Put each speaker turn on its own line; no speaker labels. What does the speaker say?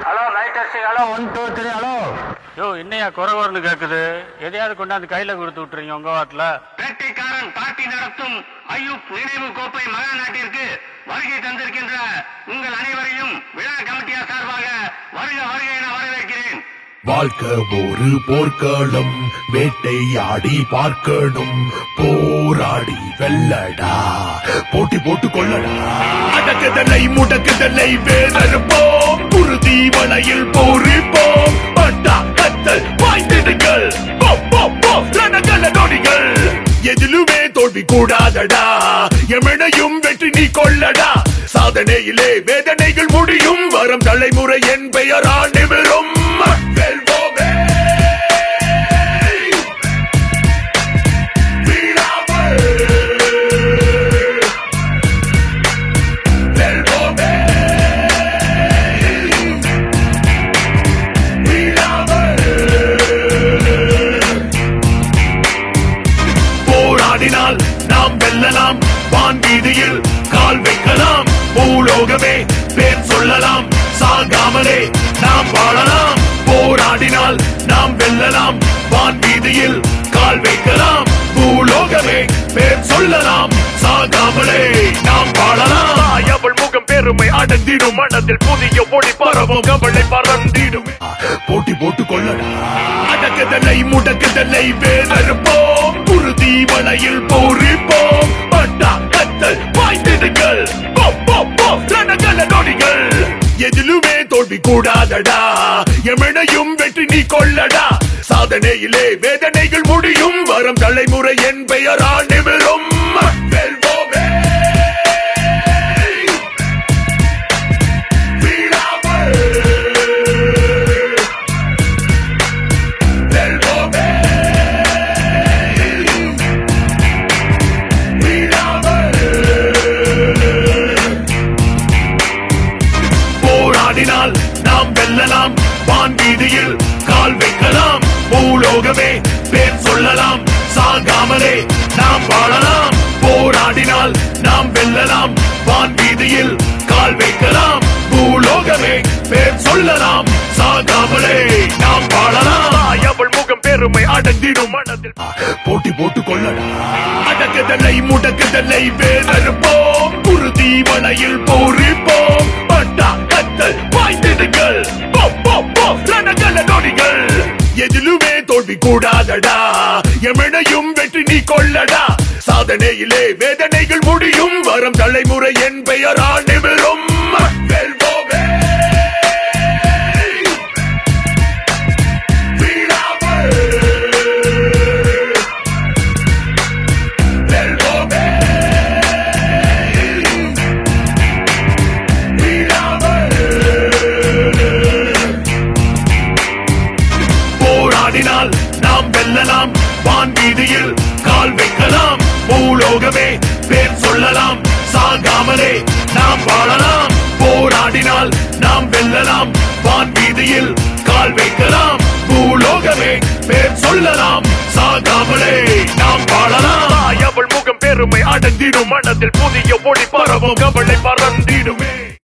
Hello lighters, hello 1 2 3 hello.
யோ என்னையா குறவர்னு கேக்குது? எதையாவது கொண்டாந்து கையில கொடுத்து விட்டுறீங்க உங்க வாட்டில.
வேட்டைக்காரன் பார்ட்டி நடத்தும் ஐயூப் நினைவு கோப்பை மகா நாட்டிற்கு வருகை தந்திருக்கின்ற உங்கள் அனைவரையும் விழா கமிட்டியார் சார்பாக வருக வருக என வரவேற்கிறேன்.
வாழ்க்கை ஒரு போர்க்களம், வேட்டையாடி பார்க்கணும், போராடி வெல்லடா, போட்டி போட்டு கொள்ளடா. அடக்குதலை முடக்குதலை வேதறுப்போம், குருதி வளையில் போரிப்போம், பட்டா கத்தல் வாய்ந்திடுங்கள், ரணகல நொடிகள். எதிலுமே தோல்வி கூடாதடா, எமனையும் வெற்றி நீ கொள்ளடா. சாதனையிலே வேதனைகள் முடியும், வரும் தலைமுறை என் பெயரால் நிமிரும். போராடினால் நாம் வெல்லலாம், வான் வீதியில் கால் வைக்கலாம், பூலோகமே பேர் சொல்லலாம், சாகாமலே நாம் வாழலாம். போராடினால் நாம் வெல்லலாம், வான் வீதியில் கால் வைக்கலாம், பூலோகமே பேர் சொல்லலாம், சாகாமலே நாம் வாழலாம். அவள் முகம் பெருமை அடர்ந்திடும், மனதில் புதிய ஒளி பரவும், கவலை பறந்திடும். போட்டி போட்டு கொள்ளடா, அடக்குதலை முடக்குதலை வேதறுப்போம், குருதி வளையில் போரிப்போம், பட்டா கத்தல் வாய்ந்திடுங்கள், ரணகல நொடிகள். எதிலுமே தோல்வி கூடாதடா, எமனையும் வெற்றி நீ கொள்ளடா. சாதனையிலே வேதனைகள் முடியும், வரும் தலைமுறை என் பெயரால் நிமிரும். வெல்வோமே போராடினால் நாம் வெல்லலாம், வான் வீதியில் கால் வைக்கலாம், பூலோகமே பேர் சொல்லலாம், சாகாமலே நாம் வாழலாம். போராடினால் நாம் வெல்லலாம், வான் வீதியில் கால் வைக்கலாம், பூலோகமே பேர் சொல்லலாம், சாகாமலே நாம் வாழலாம். அவள் முகம் பெருமை அடர்ந்திடும், மனதில் போட்டி போட்டு கொள்ளடா, அடக்குதலை முடக்குதலை வேதறுப்போம், குருதி வளையில் போரிப்போம், பட்டா கத்தல் வாய்ந்திடுங்கள், ரணகல நொடிகள். எதிலுமே தோல்வி கூடாதடா, எமனையும் வெற்றி நீ கொள்ளடா. சாதனையிலே வேதனைகள் முடியும், வரும் தலைமுறை என் பெயரால் நிமிரும். வெல்வோமே போராடினால் நாம் வெல்லலாம், வான் வீதியில் கால் வைக்கலாம், பூலோகமே பேர் சொல்லலாம், சாகாமலே நாம் வாழலாம். போராடினால் நாம் வெல்லலாம், வான் வீதியில் கால் வைக்கலாம், பூலோகமே பேர் சொல்லலாம், சாகாமலே நாம் வாழலாம். அவள் முகம் பெருமை அடர்ந்திடும், மனதில் புதிய ஒளி பரவும், கவலை பறந்திடுமே.